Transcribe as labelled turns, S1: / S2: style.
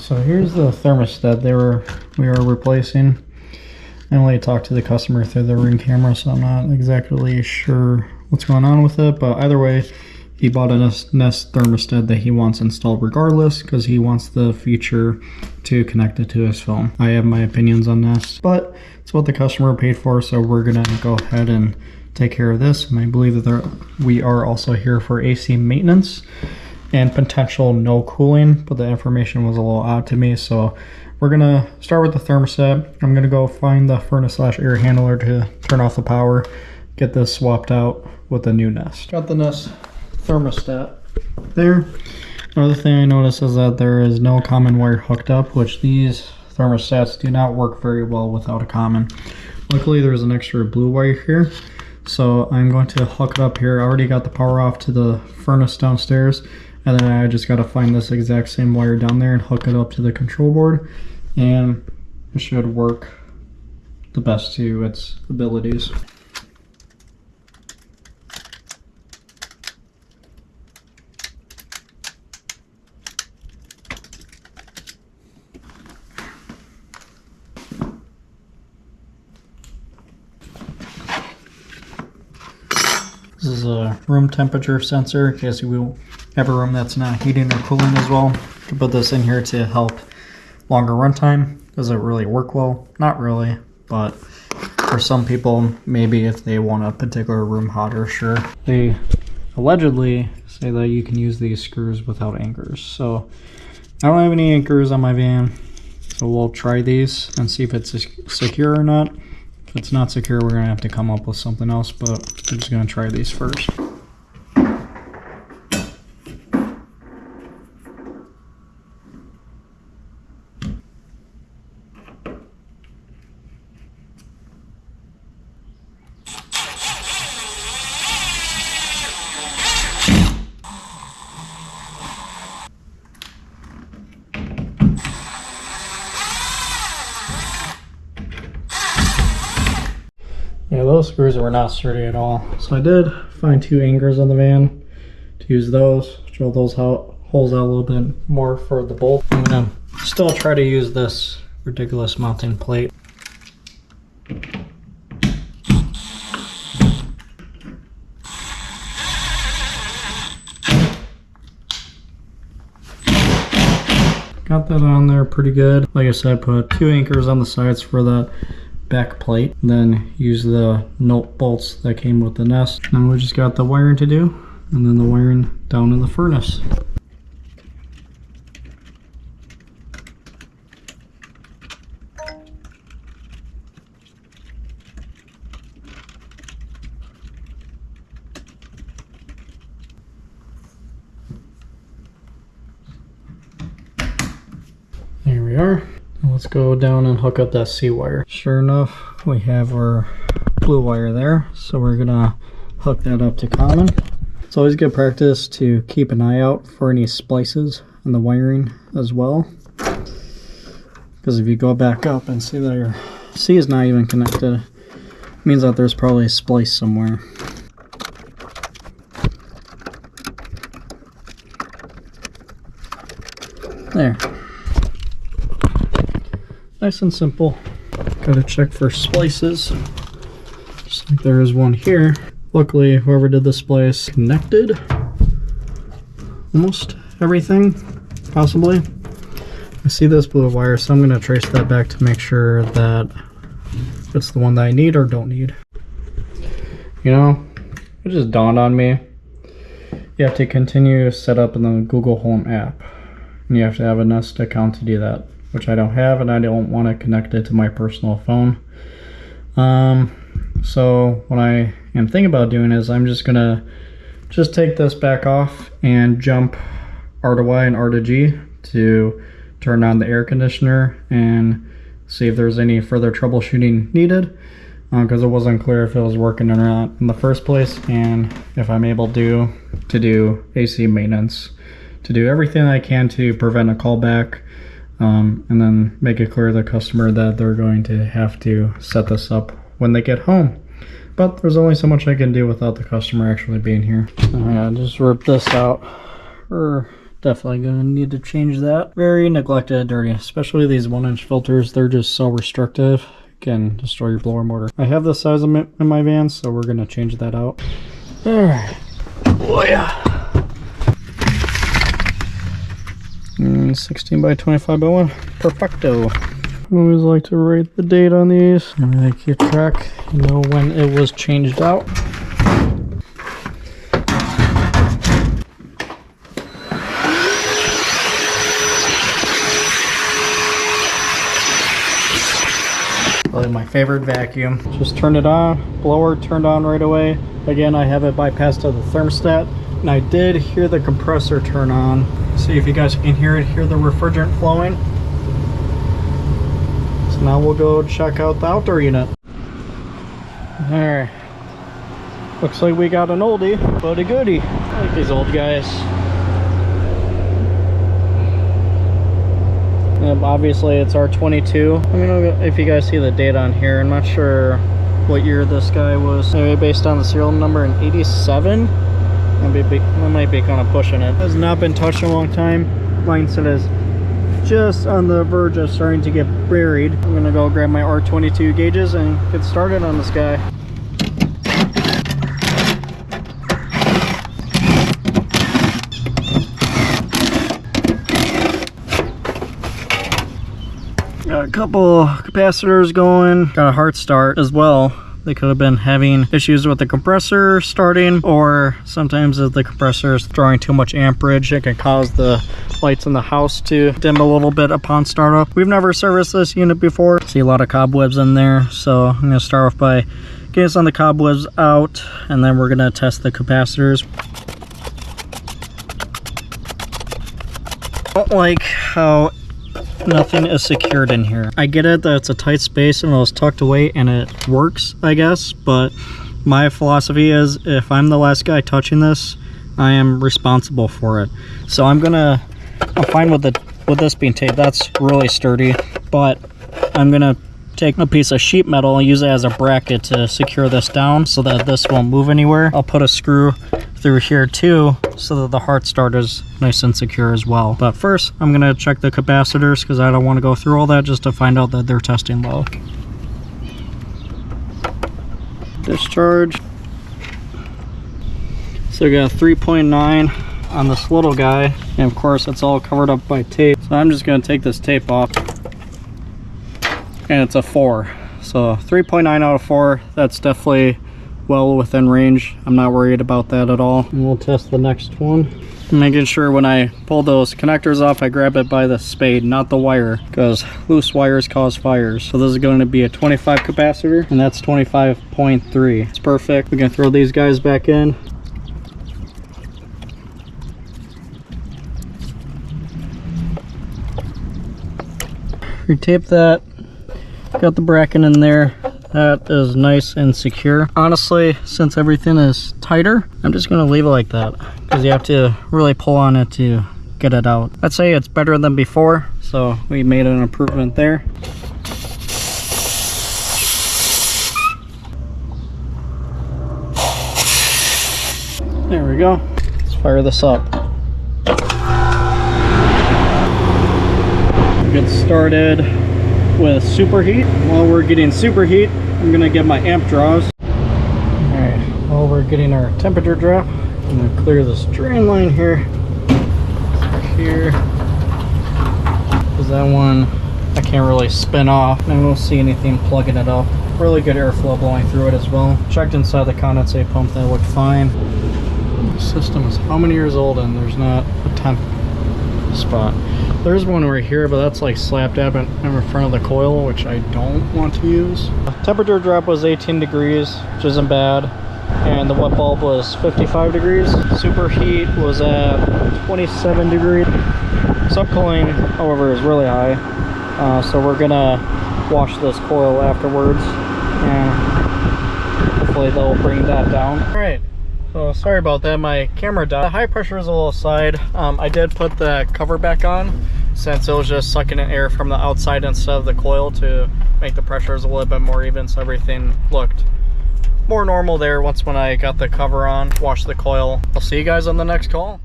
S1: So here's the thermostat we are replacing. I only talked to the customer through the Ring camera, so I'm not exactly sure what's going on with it, but either way, he bought a Nest thermostat that he wants installed regardless because he wants the feature to connect it to his phone. I have my opinions on Nest, but it's what the customer paid for, so we're gonna go ahead and take care of this. And I believe that we are also here for AC maintenance and potential no cooling, but the information was a little odd to me, so we're gonna start with the thermostat. I'm gonna go find the furnace/air handler to turn off the power, get this swapped out with the new Nest. Got the Nest thermostat there. Another thing I noticed is that there is no common wire hooked up, which these thermostats do not work very well without a common. Luckily there's an extra blue wire here, so I'm going to hook it up here. I already got the power off to the furnace downstairs, and then I just got to find this exact same wire down there and hook it up to the control board, and it should work the best to its abilities. This is a room temperature sensor in case you have a room that's not heating or cooling as well. You can put this in here to help longer runtime. Does it really work well? Not really, but for some people, maybe if they want a particular room hotter, sure. They allegedly say that you can use these screws without anchors. So I don't have any anchors on my van, so we'll try these and see if it's secure or not. If it's not secure, we're gonna have to come up with something else, but we're just gonna try these first. Yeah, those screws were not sturdy at all. So I did find 2 anchors on the van to use those, drill those holes out a little bit more for the bolt. I'm gonna still try to use this ridiculous mounting plate. Got that on there pretty good. Like I said, put 2 anchors on the sides for that back plate, then use the nut bolts that came with the Nest. Now we just got the wiring to do, and then the wiring down in the furnace. There we are. Let's go down and hook up that C wire. Sure enough, we have our blue wire there, so we're gonna hook that up to common. It's always good practice to keep an eye out for any splices in the wiring as well, because if you go back up and see that your C is not even connected, it means that there's probably a splice somewhere. There. Nice and simple. Gotta check for splices, just like there is one here. Luckily, whoever did the splice connected almost everything, possibly. I see this blue wire, so I'm gonna trace that back to make sure that it's the one that I need or don't need. You know, it just dawned on me. You have to continue to set up in the Google Home app, and you have to have a Nest account to do that, which I don't have, and I don't want to connect it to my personal phone. So what I am thinking about doing is I'm just gonna take this back off and jump R to Y and R to G to turn on the air conditioner and see if there's any further troubleshooting needed, because it wasn't clear if it was working or not in the first place, and if I'm able to do AC maintenance, to do everything I can to prevent a callback. And then make it clear to the customer that they're going to have to set this up when they get home. But there's only so much I can do without the customer actually being here. Yeah, just rip this out, or Definitely gonna need to change that. Very neglected, dirty, especially these 1-inch filters. They're just so restrictive. Can destroy your blower motor. I have this size in my van, so we're gonna change that out. All right. Oh yeah. 16 by 25 by 1. Perfecto. I always like to write the date on these. And I keep track, you know, when it was changed out. Probably my favorite vacuum. Just turned it on, blower turned on right away. Again, I have it bypassed to the thermostat, and I did hear the compressor turn on. See if you guys can hear it, hear the refrigerant flowing. So now we'll go check out the outdoor unit. Alright. Looks like we got an oldie, but a goodie. I like these old guys. Yep, obviously it's R22. Let me know if you guys see the date on here. I'm not sure what year this guy was. Maybe based on the serial number in 87. I might be kind of pushing it. Has not been touched in a long time. Mindset is just on the verge of starting to get buried. I'm gonna go grab my R22 gauges and get started on this guy. Got a couple capacitors going. Got a hard start as well. They could have been having issues with the compressor starting, or sometimes if the compressor is drawing too much amperage, it can cause the lights in the house to dim a little bit upon startup. We've never serviced this unit before. See a lot of cobwebs in there, so I'm gonna start off by getting some of the cobwebs out, and then we're gonna test the capacitors. I don't like how nothing is secured in here. I get it that it's a tight space and it was tucked away and it works, I guess, but my philosophy is if I'm the last guy touching this, I am responsible for it. So I'm fine with this being taped. That's really sturdy, but I'm gonna take a piece of sheet metal and use it as a bracket to secure this down so that this won't move anywhere. I'll put a screw through here too so that the hard start is nice and secure as well. But first I'm gonna check the capacitors because I don't want to go through all that just to find out that they're testing low. Discharge. So we got 3.9 on this little guy, and of course it's all covered up by tape. So I'm just gonna take this tape off, and it's a 4. So 3.9 out of 4, that's definitely well within range. I'm not worried about that at all. And we'll test the next one. Making sure when I pull those connectors off, I grab it by the spade, not the wire, because loose wires cause fires. So this is going to be a 25 capacitor, and that's 25.3. It's perfect. We can throw these guys back in. Retape that. Got the bracket in there. That is nice and secure. Honestly, since everything is tighter, I'm just gonna leave it like that because you have to really pull on it to get it out. I'd say it's better than before, so we made an improvement there. There we go. Let's fire this up. Get started with superheat. While we're getting superheat, I'm gonna get my amp draws. Alright, while we're getting our temperature drop, I'm gonna clear this drain line here. Here. Because that one I can't really spin off. I don't see anything plugging it up. Really good airflow blowing through it as well. Checked inside the condensate pump, that looked fine. The system is how many years old and there's not a temp spot. There's one right here, but that's like slap dab in front of the coil, which I don't want to use. Temperature drop was 18 degrees, which isn't bad. And the wet bulb was 55 degrees. Superheat was at 27 degrees. Subcooling, however, is really high. So we're gonna wash this coil afterwards, and hopefully they'll bring that down. All right. So sorry about that, my camera died. The high pressure is a little side. I did put the cover back on since it was just sucking in air from the outside instead of the coil to make the pressures a little bit more even, so everything looked more normal there when I got the cover on, washed the coil. I'll see you guys on the next call.